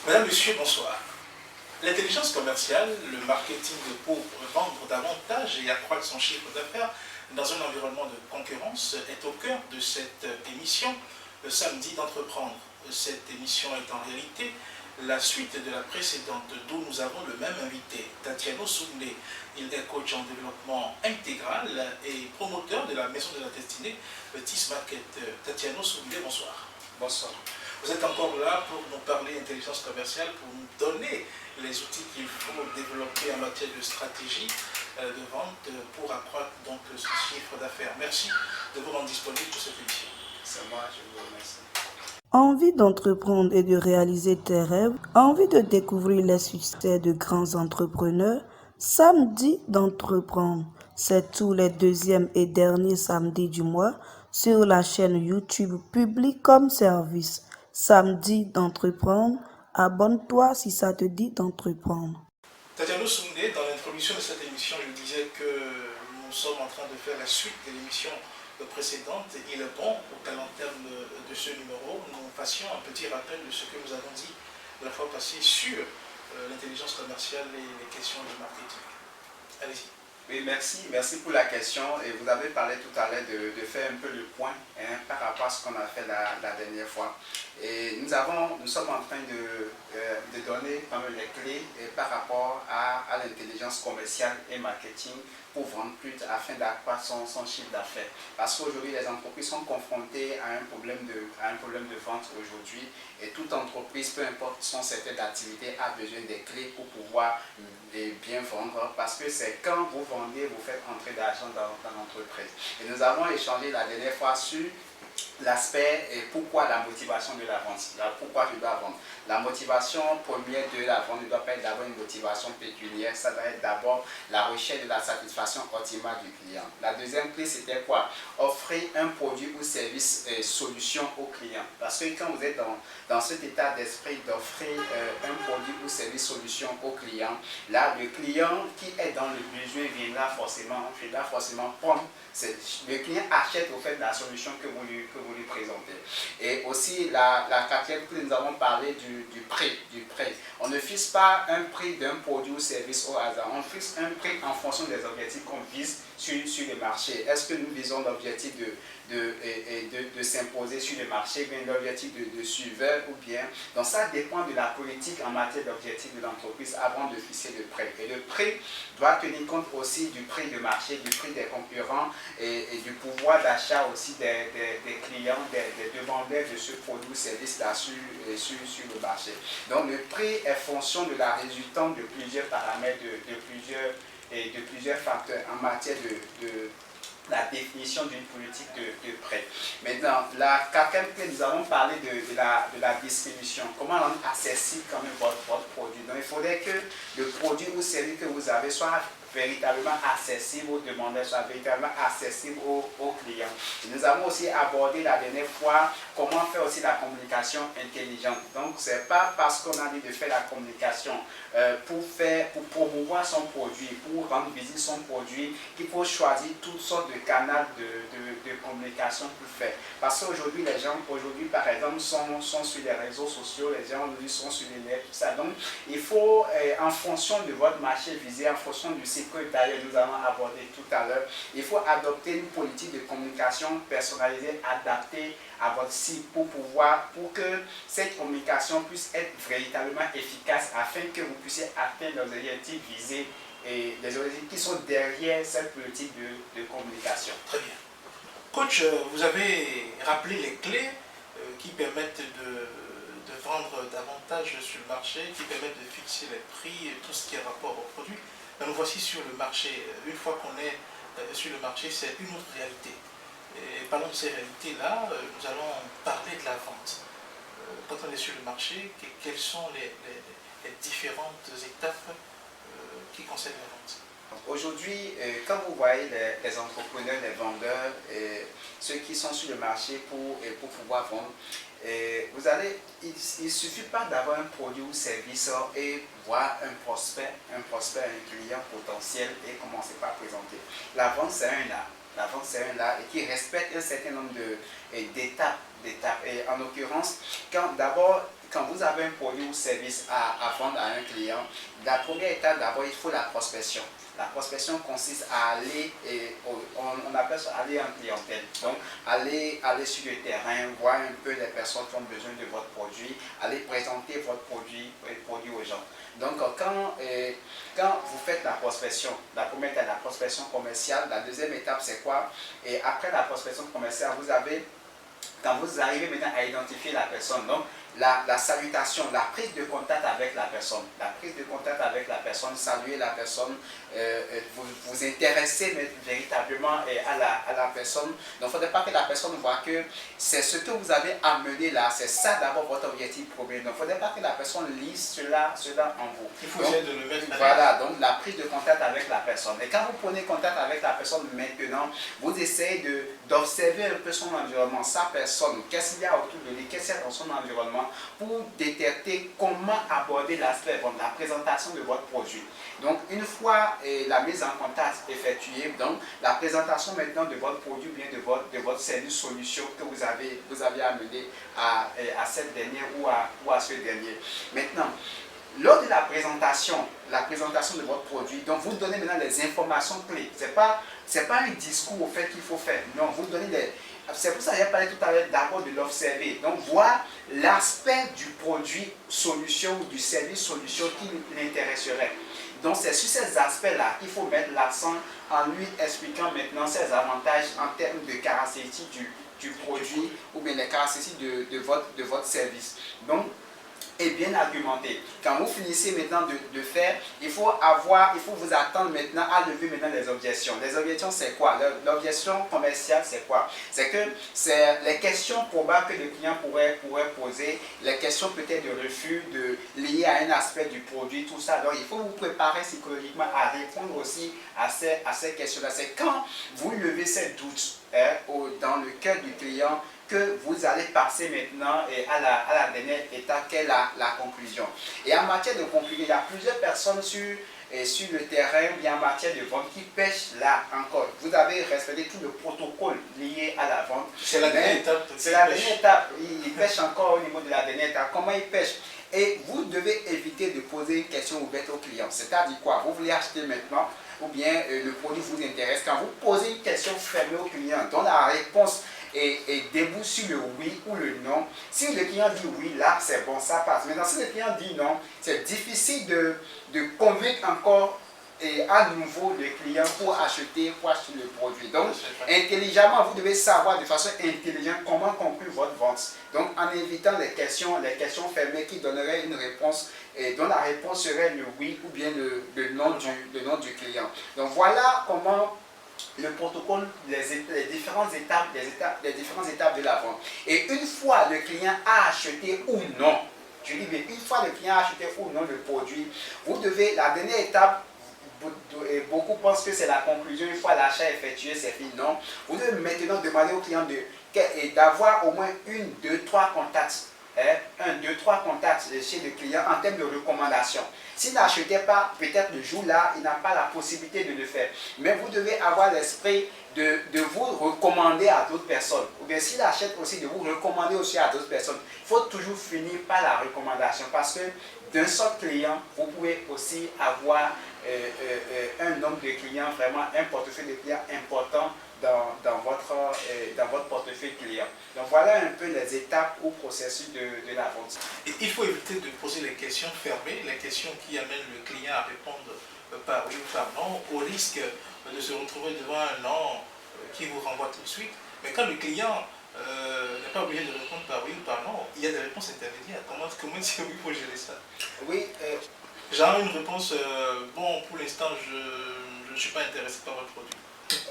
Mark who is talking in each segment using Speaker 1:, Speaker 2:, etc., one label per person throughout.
Speaker 1: Mesdames, Messieurs, bonsoir. L'intelligence commerciale, le marketing pour vendre davantage et accroître son chiffre d'affaires dans un environnement de concurrence est au cœur de cette émission, le samedi d'entreprendre. Cette émission est en réalité la suite de la précédente, d'où nous avons le même invité, Tatiano Soumlé. Il est coach en développement intégral et promoteur de la Maison de la Destinée, le TIS Market. Tatiano Soumlé, bonsoir.
Speaker 2: Bonsoir.
Speaker 1: Vous êtes encore là pour nous parler d'intelligence commerciale, pour nous donner les outils qu'il faut développer en matière de stratégie de vente pour accroître donc son chiffre d'affaires. Merci de vous rendre disponible pour cette émission.
Speaker 2: C'est moi, je vous remercie.
Speaker 3: Envie d'entreprendre et de réaliser tes rêves, envie de découvrir les succès de grands entrepreneurs, samedi d'entreprendre. C'est tous les deuxièmes et derniers samedis du mois sur la chaîne YouTube Public comme service. Samedi d'entreprendre, abonne-toi si ça te dit d'entreprendre.
Speaker 1: Tatiano Soumlé, dans l'introduction de cette émission, je disais que nous sommes en train de faire la suite de l'émission précédente. Il est bon, au talent terme de ce numéro, nous fassions un petit rappel de ce que nous avons dit la fois passée sur l'intelligence commerciale et les questions de marketing. Allez-y.
Speaker 2: Oui, merci pour la question. Et vous avez parlé tout à l'heure de faire un peu le point par rapport à ce qu'on a fait la dernière fois. Et nous sommes en train de donner quand même les clés par rapport à l'intelligence commerciale et marketing pour vendre plus afin d'accroître son chiffre d'affaires. Parce qu'aujourd'hui, les entreprises sont confrontées à un problème de vente aujourd'hui. Et toute entreprise, peu importe son secteur d'activité, a besoin des clés pour pouvoir bien vendre. Parce que c'est quand vous vendez, vous faites entrer d'argent dans l'entreprise. Et nous avons échangé la dernière fois sur l'aspect et pourquoi la motivation de la vente, pourquoi je dois vendre. La motivation première de la vente ne doit pas être d'abord une motivation pécuniaire, ça doit être d'abord la recherche de la satisfaction optimale du client. La deuxième clé, c'était quoi? Offrir un produit ou service solution au client. Parce que quand vous êtes dans cet état d'esprit d'offrir un produit ou service solution au client, là, le client qui est dans le besoin viendra forcément prendre. Le client achète au fait la solution que vous lui présentez. Et aussi, la quatrième clé, nous avons parlé du prix. On ne fixe pas un prix d'un produit ou service au hasard. On fixe un prix en fonction des objectifs qu'on vise sur le marché. Est-ce que nous visons l'objectif de s'imposer sur le marché, bien l'objectif de suivre ou bien. Donc ça dépend de la politique en matière d'objectifs de l'entreprise avant de fixer le prix. Et le prix doit tenir compte aussi du prix de marché, du prix des concurrents et du pouvoir d'achat aussi des clients, des demandeurs de ce produit ou service-là sur le marché. Donc le prix est fonction de la résultante de plusieurs paramètres, de plusieurs facteurs en matière de la définition d'une politique de prix. Maintenant, la quatrième clé, nous avons parlé de la distribution. Comment rendre accessible quand même votre produit. Donc, il faudrait que le produit ou service que vous avez soit véritablement accessible aux demandeurs, soit véritablement accessible aux clients. Et nous avons aussi abordé la dernière fois comment faire aussi la communication intelligente. Donc, ce n'est pas parce qu'on a dit de faire la communication pour promouvoir son produit, pour rendre visible son produit, qu'il faut choisir toutes sortes de canaux de communication pour faire. Parce qu'aujourd'hui, les gens, par exemple, sont sur les réseaux sociaux, les gens aujourd'hui sont sur les net, tout ça. Donc, il faut, en fonction de votre marché visé, en fonction du site que d'ailleurs nous avons abordé tout à l'heure, il faut adopter une politique de communication personnalisée, adaptée à votre site pour que cette communication puisse être véritablement efficace afin que vous puissiez atteindre les objectifs visés et les objectifs qui sont derrière cette politique de communication.
Speaker 1: Très bien. Coach, vous avez rappelé les clés qui permettent de vendre davantage sur le marché, qui permettent de fixer les prix, tout ce qui est rapport au produit. Mais nous voici sur le marché. Une fois qu'on est sur le marché, c'est une autre réalité. Et parlons de ces réalités-là, nous allons parler de la vente. Quand on est sur le marché, quelles sont les différentes étapes qui concernent la vente?
Speaker 2: Aujourd'hui, quand vous voyez les entrepreneurs, les vendeurs, ceux qui sont sur le marché pour pouvoir vendre, il ne suffit pas d'avoir un produit ou service et voir un prospect, un client potentiel et commencer par présenter. La vente, c'est un art. La vente, c'est un art et qui respecte un certain nombre d'étapes d'étapes. Et en l'occurrence, quand vous avez un produit ou service à vendre à un client, la première étape, d'abord, il faut la prospection. La prospection consiste à aller, on appelle ça aller en clientèle. Donc, aller sur le terrain, voir un peu les personnes qui ont besoin de votre produit, aller présenter votre produit aux gens. Donc, quand vous faites la prospection, la première étape, la prospection commerciale, la deuxième étape, c'est quoi? Et après la prospection commerciale, quand vous arrivez maintenant à identifier la personne, donc la salutation, la prise de contact avec la personne, saluer la personne, vous intéresser véritablement à la personne. Donc, il ne faudrait pas que la personne voit que c'est ce que vous avez amené là, c'est ça d'abord votre objectif premier. Donc, il ne faudrait pas que la personne lise cela en vous.
Speaker 1: Il faut essayer de le mettre à
Speaker 2: voilà, donc la prise de contact avec la personne. Et quand vous prenez contact avec la personne maintenant, vous essayez d'observer un peu son environnement, sa personne, qu'est-ce qu'il y a autour de lui, qu'est-ce qu'il y a dans son environnement, pour détecter comment aborder l'aspect, la présentation de votre produit. Donc, une fois la mise en contact effectuée, donc la présentation maintenant de votre produit, bien de votre service solution que vous avez amené à cette dernière ou à ce dernier. Maintenant, lors de la présentation de votre produit, donc vous donnez maintenant les informations clés. C'est pas un discours au fait qu'il faut faire. Non, vous donnez c'est pour ça que j'ai parlé tout à l'heure d'abord de l'observer. Donc, voir l'aspect du produit solution ou du service solution qui l'intéresserait. Donc, c'est sur ces aspects-là qu'il faut mettre l'accent en lui expliquant maintenant ses avantages en termes de caractéristiques du produit ou bien les caractéristiques de votre service. Donc, et bien argumenté. Quand vous finissez maintenant de faire, il faut vous attendre maintenant à lever maintenant les objections. Les objections, c'est quoi? L'objection commerciale, c'est quoi? C'est que c'est les questions probables que le client pourrait poser, les questions peut-être de refus, liées à un aspect du produit, tout ça. Donc, il faut vous préparer psychologiquement à répondre aussi à ces questions-là. C'est quand vous levez ces doutes dans le cœur du client, que vous allez passer maintenant à la dernière étape qui est la conclusion. Et en matière de conclusion, il y a plusieurs personnes sur le terrain, bien en matière de vente, qui pêchent là encore. Vous avez respecté tout le protocole lié à la vente.
Speaker 1: C'est la dernière étape.
Speaker 2: C'est la dernière étape. Ils pêchent encore au niveau de la dernière étape. Comment ils pêchent? Et vous devez éviter de poser une question ouverte au client. C'est-à-dire quoi? Vous voulez acheter maintenant ou bien le produit vous intéresse. Quand vous posez une question fermée au client, dont la réponse et débouche sur le oui ou le non. Si le client dit oui, là c'est bon, ça passe. Maintenant, si le client dit non, c'est difficile de convaincre encore à nouveau le client pour acheter le produit. Donc, intelligemment, vous devez savoir de façon intelligente comment conclure votre vente. Donc, en évitant les questions fermées qui donneraient une réponse et dont la réponse serait le oui ou bien le nom du client. Donc, voilà comment le protocole, les différentes étapes de la vente. Et une fois le client a acheté ou non, je dis bien, une fois le client a acheté ou non le produit, vous devez, la dernière étape, beaucoup pensent que c'est la conclusion, une fois l'achat effectué, c'est fini. Non, vous devez maintenant demander au client d'avoir au moins 1, 2, 3 contacts. 1, 2, 3 contacts chez le client en termes de recommandation. S'il n'achetait pas, peut-être le jour-là, il n'a pas la possibilité de le faire. Mais vous devez avoir l'esprit de vous recommander à d'autres personnes. Ou bien s'il achète aussi, de vous recommander aussi à d'autres personnes. Il faut toujours finir par la recommandation parce que d'un seul client, vous pouvez aussi avoir un nombre de clients, vraiment un portefeuille de clients important dans votre portefeuille client. Donc voilà un peu les étapes ou processus de la vente.
Speaker 1: Et il faut éviter de poser les questions fermées, les questions qui amènent le client à répondre par oui ou par non, au risque de se retrouver devant un non qui vous renvoie tout de suite. Mais quand le client n'est pas obligé de répondre par oui ou par non, il y a des réponses intermédiaires. Comment est-ce qu'il faut gérer ça?
Speaker 2: Oui.
Speaker 1: Genre une réponse, bon, pour l'instant, je ne suis pas intéressé par votre produit.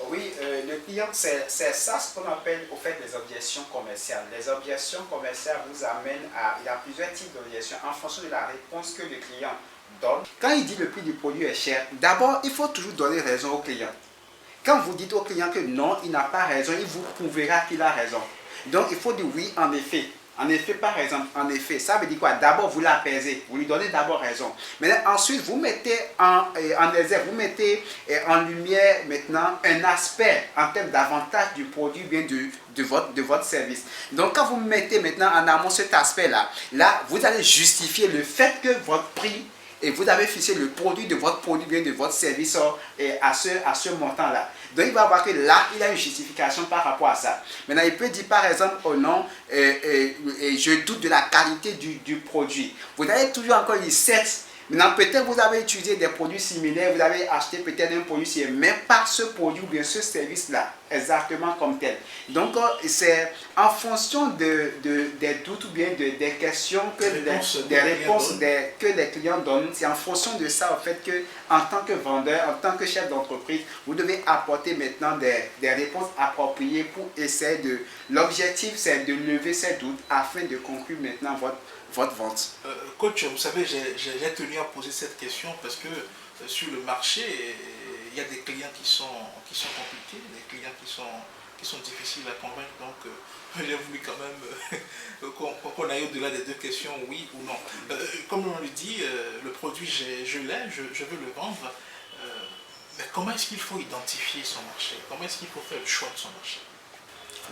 Speaker 2: Oui, le client, c'est ça ce qu'on appelle au fait des objections commerciales. Les objections commerciales vous amènent il y a plusieurs types d'objections en fonction de la réponse que le client donne. Quand il dit le prix du produit est cher, d'abord, il faut toujours donner raison au client. Quand vous dites au client que non, il n'a pas raison, il vous prouvera qu'il a raison. Donc, il faut dire oui, en effet. En effet, par exemple, en effet, ça veut dire quoi? D'abord, vous l'apaisez, vous lui donnez d'abord raison. Maintenant, ensuite, vous mettez en exergue, vous mettez en lumière maintenant un aspect en termes d'avantage du produit, bien de votre service. Donc, quand vous mettez maintenant en amont cet aspect-là, là, vous allez justifier le fait que votre prix et vous avez fixé le produit de votre produit, bien de votre service à ce montant-là. Donc, il va voir que là, il a une justification par rapport à ça. Maintenant, il peut dire par exemple, oh non, je doute de la qualité du produit. Vous avez toujours encore une certes. Maintenant, peut-être vous avez utilisé des produits similaires, vous avez acheté peut-être un produit similaire, mais pas ce produit ou bien ce service-là, exactement comme tel. Donc, c'est en fonction des doutes ou bien des questions, des réponses que les clients donnent, c'est en fonction de ça, en fait, que en tant que vendeur, en tant que chef d'entreprise, vous devez apporter maintenant des réponses appropriées pour essayer de... L'objectif, c'est de lever ces doutes afin de conclure maintenant votre vente.
Speaker 1: Coach, vous savez, j'ai tenu à poser cette question parce que sur le marché, il y a des clients qui sont compliqués, des clients qui sont difficiles à convaincre. Donc, j'ai voulu quand même qu'on aille au-delà des deux questions, oui ou non. Comme on le dit, le produit, je l'ai, je veux le vendre. Mais comment est-ce qu'il faut identifier son marché? Comment est-ce qu'il faut faire le choix de son marché?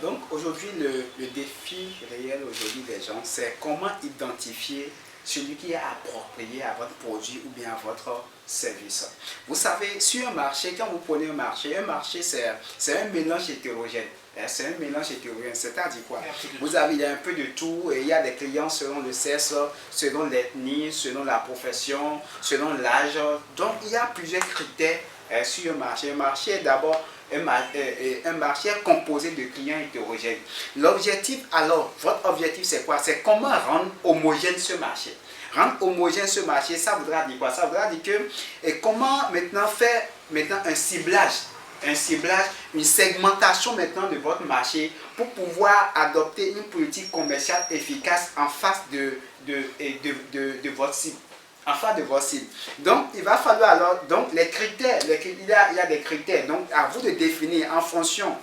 Speaker 2: Donc aujourd'hui, le défi réel aujourd'hui des gens, c'est comment identifier celui qui est approprié à votre produit ou bien à votre service. Vous savez, sur un marché, quand vous prenez un marché c'est un mélange hétérogène. C'est un mélange hétérogène, c'est-à-dire quoi? Vous avez il y a un peu de tout et il y a des clients selon le sexe, selon l'ethnie, selon la profession, selon l'âge. Donc il y a plusieurs critères sur un marché. Un marché est d'abord un marché composé de clients hétérogènes. L'objectif alors, votre objectif c'est quoi? C'est comment rendre homogène ce marché. Rendre homogène ce marché, ça voudra dire quoi? Ça voudra dire que comment maintenant faire un ciblage, une segmentation maintenant de votre marché pour pouvoir adopter une politique commerciale efficace en face de votre cible. En face de votre cible. Donc, il va falloir alors, donc les critères, il y a des critères, donc à vous de définir en fonction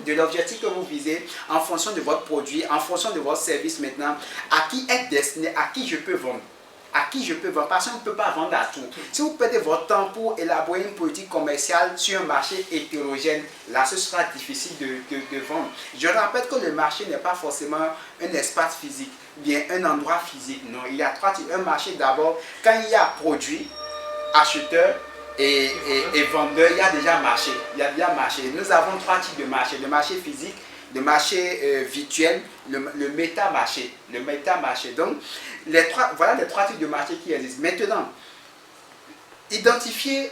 Speaker 2: de l'objectif que vous visez, en fonction de votre produit, en fonction de votre service maintenant, à qui est destiné, à qui je peux vendre. À qui je peux vendre, parce qu'on ne peut pas vendre à tout. Si vous perdez votre temps pour élaborer une politique commerciale sur un marché hétérogène, là ce sera difficile de vendre. Je rappelle que le marché n'est pas forcément un espace physique, bien un endroit physique. Non, il y a trois types. Un marché d'abord, quand il y a produit, acheteur et vendeur, il y a déjà marché. Il y a déjà marché. Nous avons trois types de marché. Le marché physique, le marché virtuel, le méta-marché. Le méta-marché. Donc, voilà les trois types de marché qui existent. Maintenant, identifier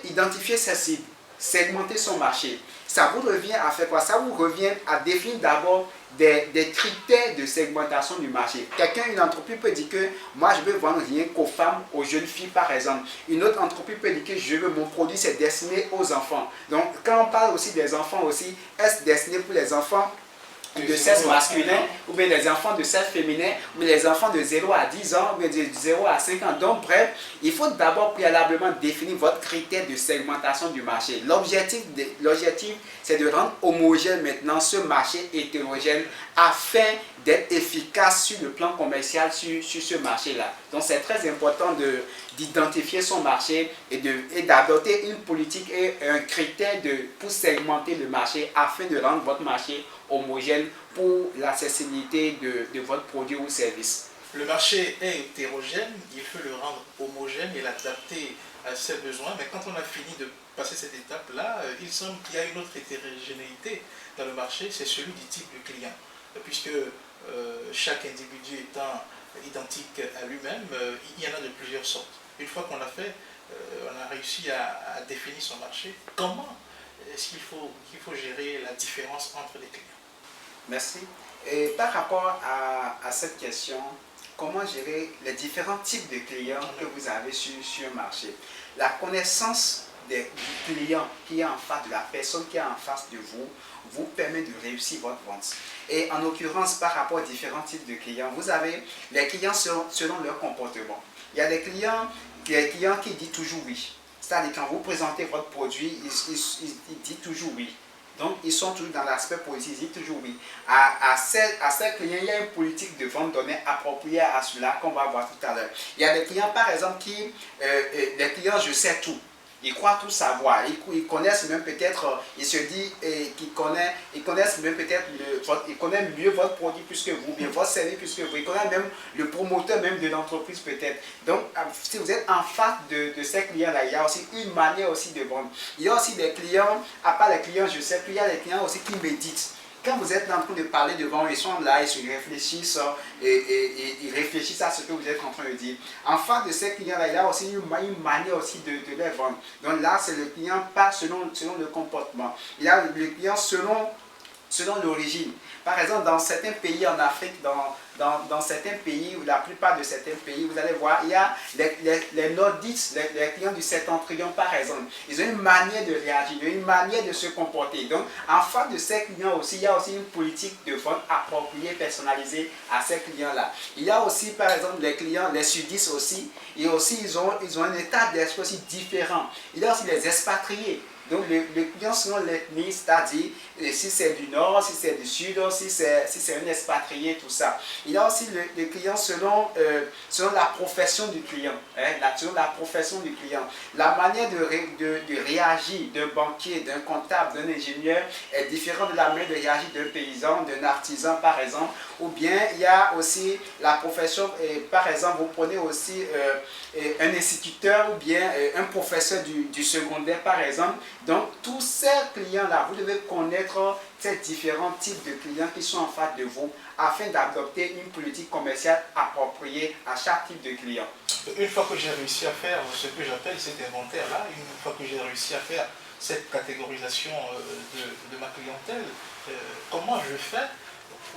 Speaker 2: ses cibles, segmenter son marché. Ça vous revient à faire quoi? Ça vous revient à définir d'abord des critères de segmentation du marché. Une entreprise peut dire que moi je veux vendre rien qu'aux femmes, aux jeunes filles par exemple. Une autre entreprise peut dire que mon produit c'est destiné aux enfants. Donc quand on parle aussi des enfants aussi, est-ce destiné pour les enfants de sexe masculin, ou bien les enfants de sexe féminin, ou bien les enfants de 0 à 10 ans, ou bien de 0 à 5 ans. Donc, bref, il faut d'abord préalablement définir votre critère de segmentation du marché. L'objectif, c'est de rendre homogène maintenant ce marché hétérogène afin d'être efficace sur le plan commercial sur ce marché-là. Donc, c'est très important d'identifier son marché et d'adopter une politique et un critère pour segmenter le marché afin de rendre votre marché homogène pour l'accessibilité de votre produit ou service.
Speaker 1: Le marché est hétérogène, il faut le rendre homogène et l'adapter à ses besoins, mais quand on a fini de passer cette étape-là, il semble qu'il y a une autre hétérogénéité dans le marché, c'est celui du type de client, puisque chaque individu étant identique à lui-même, il y en a de plusieurs sortes. Une fois qu'on l'a fait, on a réussi à définir son marché. Comment est-ce qu'il faut gérer la différence entre les clients?
Speaker 2: Merci. Et par rapport à cette question, comment gérer les différents types de clients que vous avez sur un marché? La connaissance du client qui est en face, de la personne qui est en face de vous permet de réussir votre vente. Et en l'occurrence, par rapport aux différents types de clients, vous avez les clients selon leur comportement. Il y a des clients qui disent toujours oui. C'est-à-dire quand vous présentez votre produit, il dit toujours oui. Donc, ils sont toujours dans l'aspect positif, ils disent toujours oui. À ces clients, il y a une politique de vente donnée appropriée à cela qu'on va voir tout à l'heure. Il y a des clients, par exemple, des clients, je sais tout. Ils croient tout savoir, ils connaissent même peut-être, ils se disent ils connaissent même peut-être, ils connaissent mieux votre produit plus que vous, bien votre service plus que vous, ils connaissent même le promoteur même de l'entreprise peut-être. Donc, si vous êtes en face de ces clients-là, il y a aussi une manière aussi de vendre. Il y a aussi des clients, à part les clients, je sais qu'il y a des clients aussi qui méditent. Quand vous êtes en train de parler devant, ils sont là, ils se réfléchissent et ils réfléchissent à ce que vous êtes en train de dire. En face de ces clients-là, il y a aussi une manière aussi de les vendre. Donc là, c'est le client pas selon le comportement. Il y a le client selon l'origine. Par exemple, dans certains pays en Afrique, dans certains pays, ou la plupart de certains pays, vous allez voir, il y a les nordistes, les clients du septentrion par exemple. Ils ont une manière de réagir, une manière de se comporter. Donc, en face de ces clients aussi, il y a aussi une politique de vente appropriée, personnalisée à ces clients-là. Il y a aussi, par exemple, les clients, les sudistes aussi, et aussi ils ont un état d'esprit aussi différent. Il y a aussi les expatriés. Donc, les clients selon l'ethnie, c'est-à-dire si c'est du nord, si c'est du sud, si c'est un expatrié, tout ça. Il y a aussi les clients selon la profession du client. Selon la profession du client. La manière de réagir d'un banquier, d'un comptable, d'un ingénieur est différente de la manière de réagir d'un paysan, d'un artisan, par exemple. Ou bien, il y a aussi la profession, par exemple, vous prenez aussi un instituteur ou bien un professeur du secondaire, par exemple. Donc, tous ces clients-là, vous devez connaître ces différents types de clients qui sont en face de vous afin d'adopter une politique commerciale appropriée à chaque type de client.
Speaker 1: Une fois que j'ai réussi à faire ce que j'appelle cet inventaire-là, une fois que j'ai réussi à faire cette catégorisation de ma clientèle, comment je fais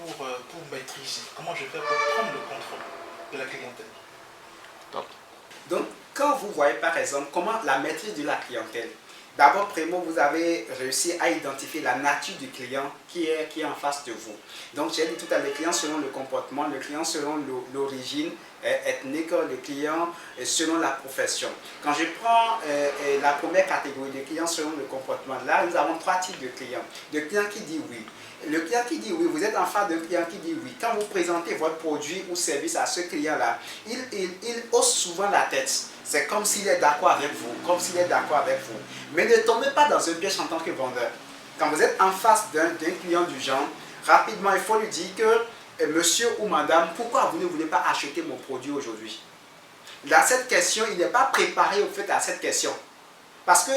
Speaker 1: pour maîtriser, comment je fais pour prendre le contrôle de la clientèle?
Speaker 2: Donc, quand vous voyez par exemple comment la maîtrise de la clientèle, d'abord, Primo, vous avez réussi à identifier la nature du client qui est en face de vous. Donc, j'ai dit tout à l'heure, le client selon le comportement, le client selon l'origine ethnique, le client selon la profession. Quand je prends la première catégorie de clients selon le comportement, là, nous avons trois types de clients. Le client qui dit oui. Le client qui dit oui, vous êtes en face d'un client qui dit oui. Quand vous présentez votre produit ou service à ce client-là, il hausse souvent la tête. C'est comme s'il est d'accord avec vous, Mais ne tombez pas dans un piège en tant que vendeur. Quand vous êtes en face d'un client du genre, rapidement, il faut lui dire que monsieur ou madame, pourquoi vous ne voulez pas acheter mon produit aujourd'hui? Là, cette question, il n'est pas préparé au fait à cette question. Parce que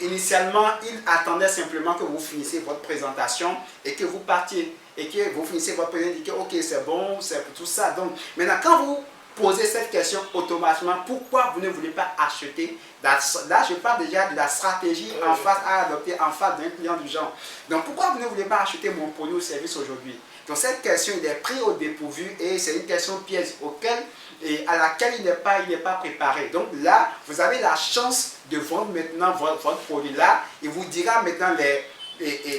Speaker 2: initialement, il attendait simplement que vous finissiez votre présentation et que vous partiez. Et que vous finissez votre présentation et que ok, c'est bon, c'est pour tout ça. Donc, maintenant, quand vous posez cette question automatiquement, pourquoi vous ne voulez pas acheter? Là, je parle déjà de la stratégie en face à adopter en face d'un client du genre. Donc, pourquoi vous ne voulez pas acheter mon produit ou service aujourd'hui? Donc, cette question, il est pris au dépourvu et c'est une question piège à laquelle il n'est pas préparé. Donc là, vous avez la chance de vendre maintenant votre produit là. Il vous dira maintenant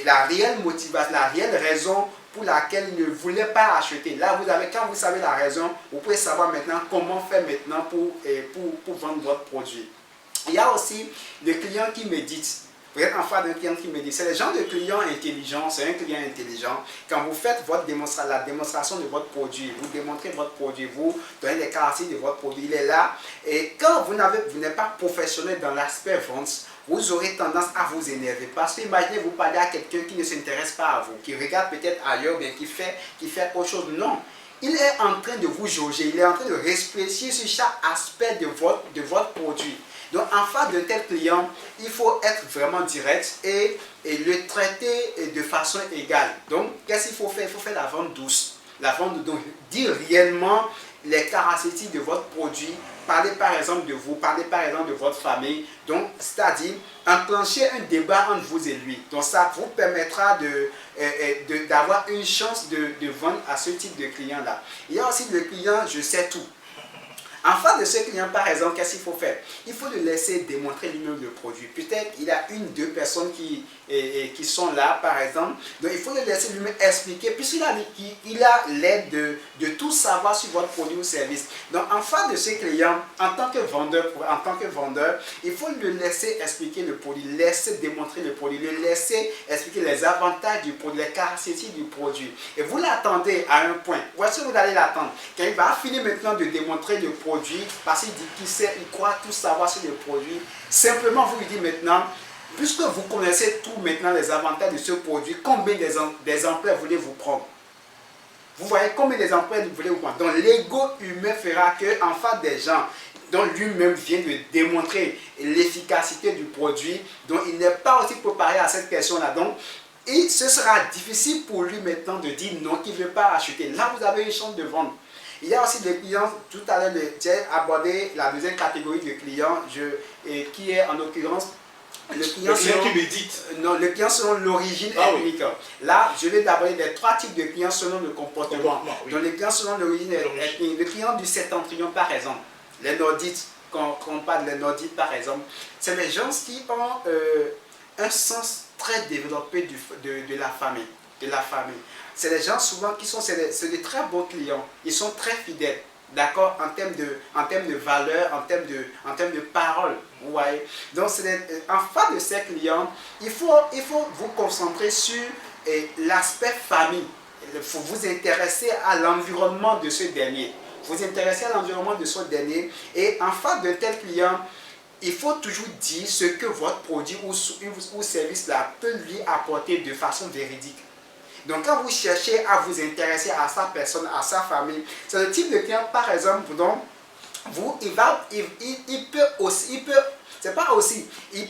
Speaker 2: la réelle motivation, la réelle raison pour laquelle il ne voulait pas acheter. Là, quand vous savez la raison, vous pouvez savoir maintenant comment faire maintenant pour vendre votre produit. Il y a aussi le client qui médite. Vous êtes en face d'un client qui médite. C'est le genre de client intelligent, c'est un client intelligent. Quand vous faites la démonstration de votre produit, vous démontrez votre produit, vous donnez les caractéristiques de votre produit, il est là. Et quand vous n'êtes pas professionnel dans l'aspect vente, vous aurez tendance à vous énerver. Parce que imaginez, vous parlez à quelqu'un qui ne s'intéresse pas à vous, qui regarde peut-être ailleurs, bien qui fait autre chose. Non. Il est en train de vous jauger, il est en train de réfléchir sur chaque aspect de votre produit. Donc, en face d'un tel client, il faut être vraiment direct et le traiter de façon égale. Donc, qu'est-ce qu'il faut faire? Il faut faire la vente douce. La vente douce, dire réellement les caractéristiques de votre produit. Parler par exemple de vous, parler par exemple de votre famille. Donc, c'est-à-dire enclencher un débat entre vous et lui. Donc, ça vous permettra d'avoir une chance de vendre à ce type de client-là. Il y a aussi le client, je sais tout. En face de ce client, par exemple, qu'est-ce qu'il faut faire? Il faut le laisser démontrer lui-même le produit. Peut-être il y a une, deux personnes qui sont là, par exemple. Donc, il faut le laisser lui-même expliquer, puisqu'il a l'aide de tout savoir sur votre produit ou service. Donc, en face de ce client, en tant que vendeur, il faut le laisser expliquer le produit, laisser démontrer le produit, le laisser expliquer les avantages du produit, les caractéristiques du produit. Et vous l'attendez à un point. Voici où vous allez l'attendre. Quand il va finir maintenant de démontrer le produit, parce qu'il dit qu'il sait, il croit tout savoir sur le produit, simplement vous lui dites maintenant, puisque vous connaissez tout maintenant les avantages de ce produit, combien des emplois voulez-vous prendre? Vous voyez combien des emplois voulez-vous prendre? Donc l'ego humain fera qu'en face des gens dont lui-même vient de démontrer l'efficacité du produit, donc il n'est pas aussi préparé à cette question-là. Donc ce sera difficile pour lui maintenant de dire non, qu'il ne veut pas acheter. Là, vous avez une chance de vendre. Il y a aussi des clients, tout à l'heure, j'ai abordé la deuxième catégorie de clients, qui est en l'occurrence le client
Speaker 1: qui médite.
Speaker 2: Non, le client selon l'origine ethnique. Oui. Là, je vais d'aborder les trois types de clients selon le comportement. Oui. Donc, les clients selon l'origine ethnique. Le client du septentrion, par exemple, les nordiques, quand on parle des nordiques, par exemple, c'est les gens qui ont un sens très développé de la famille. C'est les gens souvent qui sont c'est des très bons clients. Ils sont très fidèles, d'accord, en termes de valeur, en termes de parole. Vous voyez. Donc, en face de ces clients, il faut vous concentrer sur l'aspect famille. Il faut vous intéresser à l'environnement de ce dernier. Et en face de tel client, il faut toujours dire ce que votre produit ou service là peut lui apporter de façon véridique. Donc, quand vous cherchez à vous intéresser à sa personne, à sa famille, c'est le type de client, par exemple, dont il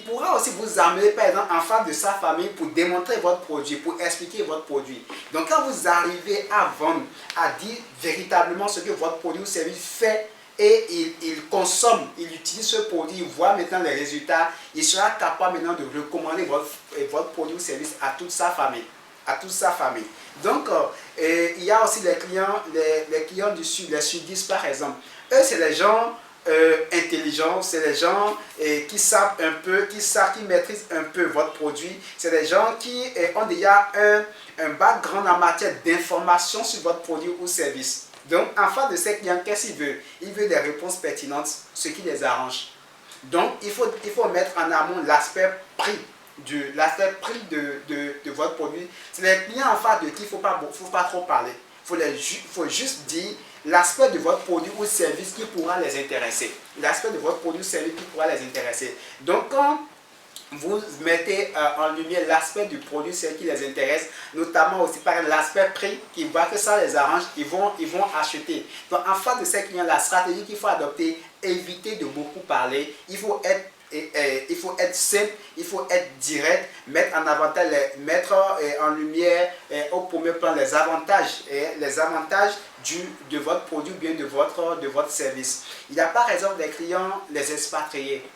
Speaker 2: pourra aussi vous amener, par exemple, en face de sa famille pour démontrer votre produit, pour expliquer votre produit. Donc, quand vous arrivez à vendre, à dire véritablement ce que votre produit ou service fait, et il consomme, il utilise ce produit, il voit maintenant les résultats, il sera capable maintenant de recommander votre produit ou service à toute sa famille. Donc, il y a aussi les clients du Sud, les sudistes par exemple. Eux, c'est les gens intelligents, c'est les gens qui savent un peu, qui maîtrisent un peu votre produit. C'est les gens qui ont déjà un background en matière d'information sur votre produit ou service. Donc, en face de ces clients, qu'est-ce qu'il veut? Il veut des réponses pertinentes, ce qui les arrange. Donc, il faut mettre en amont l'aspect prix. De votre produit. C'est les clients en face de qui il ne faut pas trop parler. Il faut juste dire l'aspect de votre produit ou service qui pourra les intéresser. Donc, quand vous mettez en lumière l'aspect du produit, ce qui les intéresse, notamment aussi par l'aspect prix, qui voit que ça les arrange, ils vont acheter. Donc, en face de ces clients, la stratégie qu'il faut adopter, éviter de beaucoup parler. Il faut être simple, il faut être direct, mettre en lumière au premier plan les avantages de votre produit ou bien de votre service. Il y a par exemple des clients, les expatriés.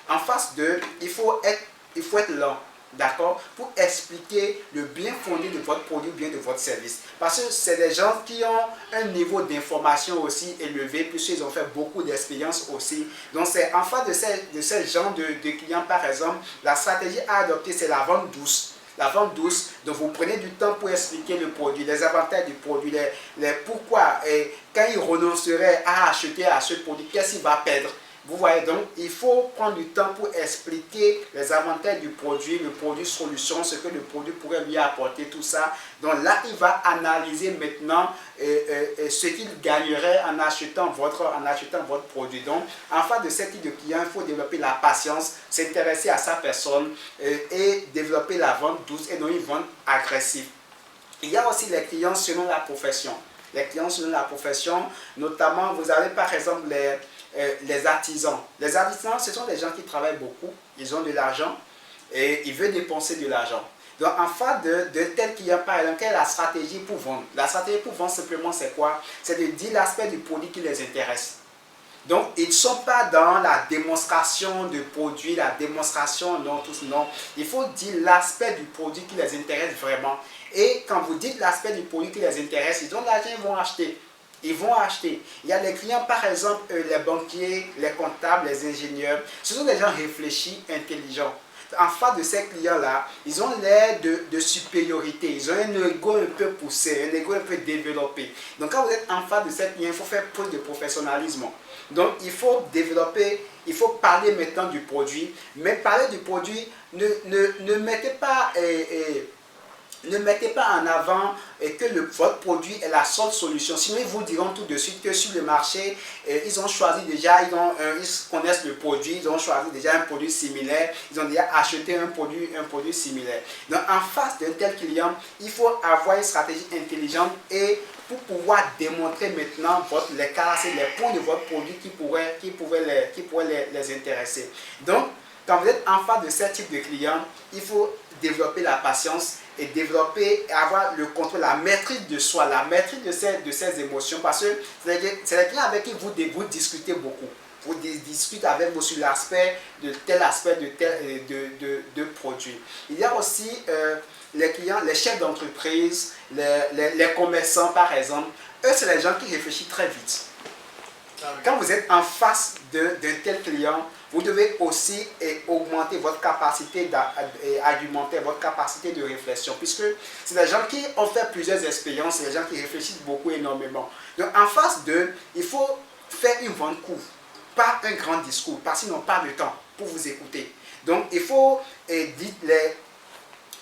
Speaker 2: En face d'eux, il faut être lent, d'accord, pour expliquer le bien fondé de votre produit ou bien de votre service. Parce que c'est des gens qui ont un niveau d'information aussi élevé, puisqu'ils ont fait beaucoup d'expérience aussi. Donc, c'est en face de ces gens de clients, par exemple, la stratégie à adopter, c'est la vente douce. La vente douce, donc vous prenez du temps pour expliquer le produit, les avantages du produit, les pourquoi, et quand il renoncerait à acheter à ce produit, qu'est-ce qu'il va perdre. Vous voyez, donc il faut prendre du temps pour expliquer les avantages du produit, le produit solution, ce que le produit pourrait lui apporter, tout ça. Donc là, il va analyser maintenant ce qu'il gagnerait en achetant votre produit. Donc, en face de ce type de client, il faut développer la patience, s'intéresser à sa personne et développer la vente douce et non une vente agressive. Il y a aussi les clients selon la profession. Les clients selon la profession, notamment, vous avez par exemple les artisans. Les artisans, ce sont des gens qui travaillent beaucoup, ils ont de l'argent et ils veulent dépenser de l'argent. Donc, en face de tel client, par exemple, quelle est la stratégie pour vendre? La stratégie pour vendre, simplement, c'est quoi? C'est de dire l'aspect du produit qui les intéresse. Donc, ils ne sont pas dans la démonstration de produit, la démonstration, non. Il faut dire l'aspect du produit qui les intéresse vraiment. Et quand vous dites l'aspect du produit qui les intéresse, ils ont de l'argent, ils vont acheter. Ils vont acheter. Il y a les clients, par exemple, les banquiers, les comptables, les ingénieurs. Ce sont des gens réfléchis, intelligents. En face de ces clients-là, ils ont l'air de supériorité. Ils ont un ego un peu poussé, un ego un peu développé. Donc, quand vous êtes en face de ces clients, il faut faire preuve de professionnalisme. Donc, il faut développer, il faut parler maintenant du produit. Mais parler du produit, ne mettez pas... ne mettez pas en avant que votre produit est la seule solution. Sinon, ils vous diront tout de suite que sur le marché, ils ont choisi déjà, ils connaissent le produit, ils ont choisi déjà un produit similaire, ils ont déjà acheté un produit similaire. Donc, en face d'un tel client, il faut avoir une stratégie intelligente et pour pouvoir démontrer maintenant les caractéristiques, les points de votre produit qui pourraient les intéresser. Donc, quand vous êtes en face de ce type de client, il faut développer la patience et développer, avoir le contrôle, la maîtrise de soi, la maîtrise de ses émotions, parce que c'est les clients avec qui vous discutez beaucoup. Vous discutez avec vous sur l'aspect de tel aspect de produit. Il y a aussi les clients, les chefs d'entreprise, les commerçants par exemple. Eux, c'est les gens qui réfléchissent très vite. Quand vous êtes en face d'un tel client, vous devez aussi augmenter votre capacité d'argumenter, votre capacité de réflexion, puisque c'est des gens qui ont fait plusieurs expériences, c'est des gens qui réfléchissent beaucoup, énormément. Donc, en face d'eux, il faut faire une vente courte, pas un grand discours, parce qu'ils n'ont pas de temps pour vous écouter. Donc, il faut dire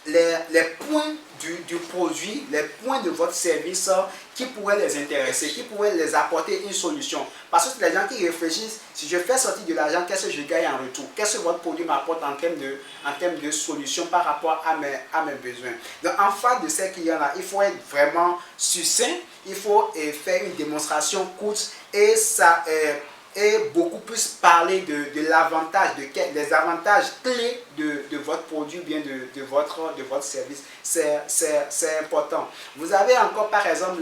Speaker 2: les points du produit, les points de votre service qui pourraient les intéresser, qui pourraient les apporter une solution. Parce que c'est les gens qui réfléchissent, si je fais sortir de l'argent, qu'est-ce que je gagne en retour? Qu'est-ce que votre produit m'apporte en termes de solution par rapport à mes besoins? Donc en face de ces clients-là, il faut être vraiment succinct, il faut faire une démonstration courte et ça... et beaucoup plus parler de l'avantage, des avantages clés de votre produit, bien de votre service. C'est important. Vous avez encore par exemple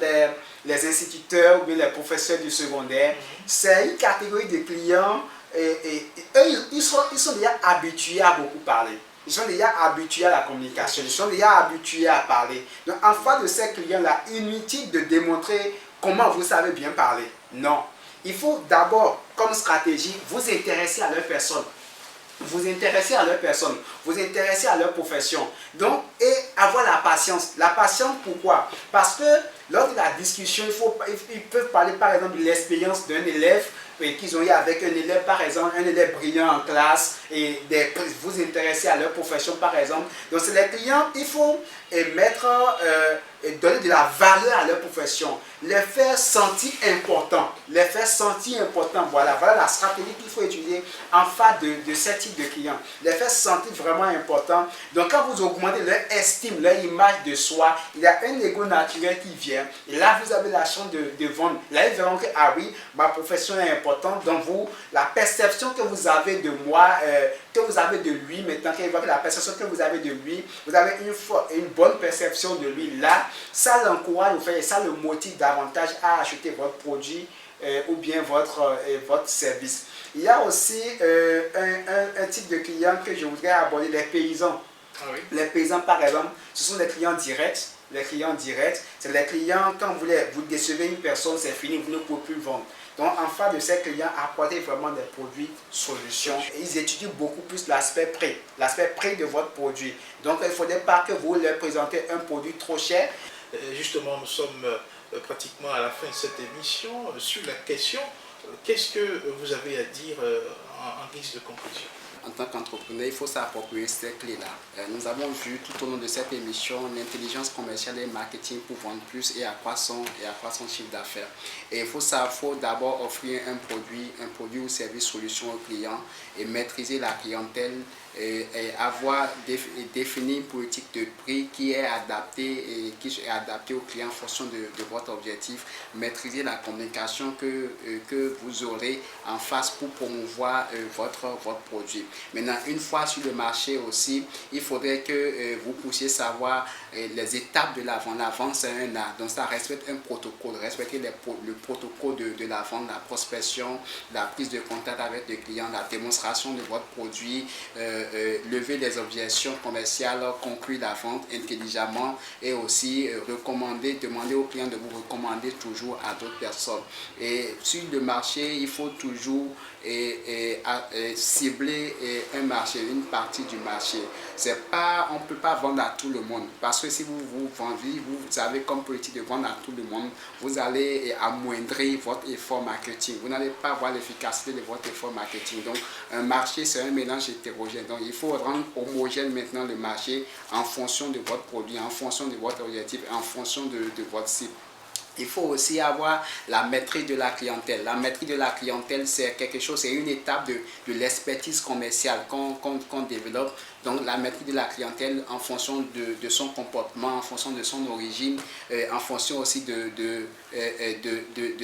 Speaker 2: les instituteurs ou bien les professeurs du secondaire. C'est une catégorie de clients et eux, ils sont déjà habitués à beaucoup parler. Ils sont déjà habitués à la communication, ils sont déjà habitués à parler. Donc en face de ces clients-là, inutile de démontrer comment vous savez bien parler. Non. Il faut d'abord, comme stratégie, vous intéresser à leur personne. Vous intéresser à leur personne, vous intéresser à leur profession. Donc, et avoir la patience. La patience, pourquoi? Parce que lors de la discussion, ils peuvent parler par exemple de l'expérience d'un élève qu'ils ont eu avec un élève, par exemple, un élève brillant en classe, et vous intéresser à leur profession, par exemple. Donc, c'est les clients, il faut donner de la valeur à leur profession, les faire sentir importants, voilà la stratégie qu'il faut utiliser en face de ce type de clients, les faire sentir vraiment importants. Donc quand vous augmentez leur estime, leur image de soi, il y a un ego naturel qui vient, et là vous avez la chance de vendre. Là ils verront que, ah oui, ma profession est importante, donc vous, la perception que vous avez de moi, que vous avez de lui, maintenant qu'il voit que la perception que vous avez de lui, vous avez une bonne perception de lui, là, ça l'encourage, et ça le motive davantage à acheter votre produit ou bien votre service. Il y a aussi un type de client que je voudrais aborder, les paysans. Ah oui. Les paysans, par exemple, ce sont des clients directs. Les clients directs, c'est les clients, quand vous décevez une personne, c'est fini, vous ne pouvez plus vendre. Donc, en face de ces clients, apportez vraiment des produits solutions. Et ils étudient beaucoup plus l'aspect prix de votre produit. Donc, il ne faudrait pas que vous leur présentez un produit trop cher.
Speaker 1: Justement, nous sommes pratiquement à la fin de cette émission. Sur la question, qu'est-ce que vous avez à dire en guise de conclusion?
Speaker 2: En tant qu'entrepreneur, il faut s'approprier ces clés-là. Nous avons vu tout au long de cette émission l'intelligence commerciale et marketing pour vendre plus et accroître son chiffre d'affaires. Et il faut d'abord offrir un produit ou service solution au client et maîtriser la clientèle et avoir défini une politique de prix qui est adaptée au client en fonction de votre objectif. Maîtriser la communication que vous aurez en face pour promouvoir votre produit. Maintenant, une fois sur le marché aussi, il faudrait que vous puissiez savoir les étapes de la vente. La vente, c'est un art. Donc, ça respecte un protocole. Respecter le protocole de la vente, la prospection, la prise de contact avec le client, la démonstration de votre produit, lever les objections commerciales, conclure la vente intelligemment et aussi demander aux clients de vous recommander toujours à d'autres personnes. Et sur le marché, il faut toujours cibler un marché, une partie du marché. On ne peut pas vendre à tout le monde, parce que si vous vendez, vous avez comme politique de vendre à tout le monde, vous allez amoindrir votre effort marketing. Vous n'allez pas voir l'efficacité de votre effort marketing. Donc, un marché, c'est un mélange hétérogène. Donc, il faut rendre homogène maintenant le marché en fonction de votre produit, en fonction de votre objectif, en fonction de votre cible. Il faut aussi avoir la maîtrise de la clientèle. La maîtrise de la clientèle, c'est quelque chose, c'est une étape de l'expertise commerciale qu'on développe. Donc, la maîtrise de la clientèle en fonction de son comportement, en fonction de son origine, en fonction aussi de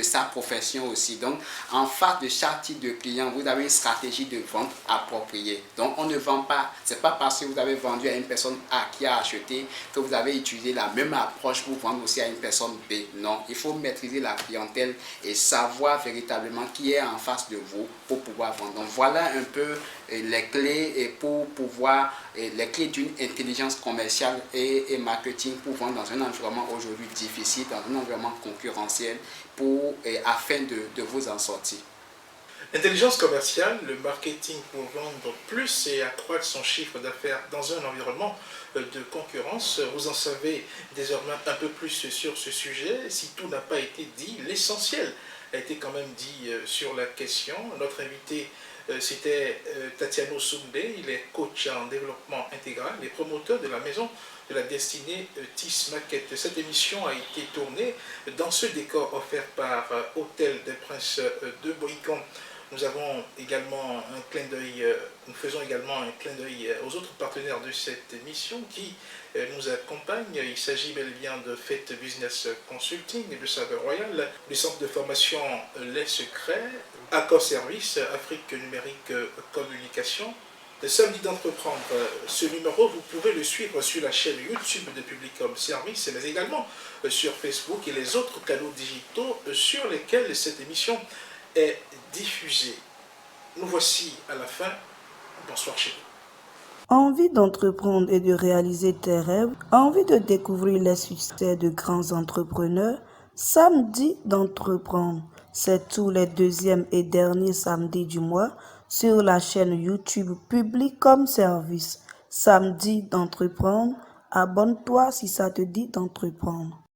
Speaker 2: sa profession aussi. Donc, en face de chaque type de client, vous avez une stratégie de vente appropriée. Donc, on ne vend pas, c'est pas parce que vous avez vendu à une personne A qui a acheté que vous avez utilisé la même approche pour vendre aussi à une personne B. Non, il faut maîtriser la clientèle et savoir véritablement qui est en face de vous pour pouvoir vendre. Donc, voilà un peu les clés pour pouvoir, les clés d'une intelligence commerciale et marketing pour vendre dans un environnement aujourd'hui difficile, dans un environnement concurrentiel afin de vous en sortir.
Speaker 1: L'intelligence commerciale, le marketing pour vendre plus et accroître son chiffre d'affaires dans un environnement de concurrence. Vous en savez désormais un peu plus sur ce sujet. Si tout n'a pas été dit, l'essentiel a été quand même dit sur la question. Notre invité, c'était Tatiano Soumbe. Il est coach en développement intégral et promoteur de la maison de la destinée TIS Maquette. Cette émission a été tournée dans ce décor offert par Hôtel des Princes de Boïcon. Nous avons également un clin d'œil, nous faisons également un clin d'œil aux autres partenaires de cette émission qui nous accompagnent. Il s'agit bel et bien de Fête Business Consulting et de Saveur Royal, du centre de formation Les Secrets, Accor Service, Afrique Numérique Communication. Le samedi d'entreprendre, ce numéro, vous pouvez le suivre sur la chaîne YouTube de Publicom Service, mais également sur Facebook et les autres canaux digitaux sur lesquels cette émission est diffusée. Nous voici à la fin. Bonsoir chez vous.
Speaker 3: Envie d'entreprendre et de réaliser tes rêves, envie de découvrir les succès de grands entrepreneurs, samedi d'entreprendre. C'est tous les deuxièmes et derniers samedis du mois sur la chaîne YouTube Publicom Service. Samedi d'entreprendre, abonne-toi si ça te dit d'entreprendre.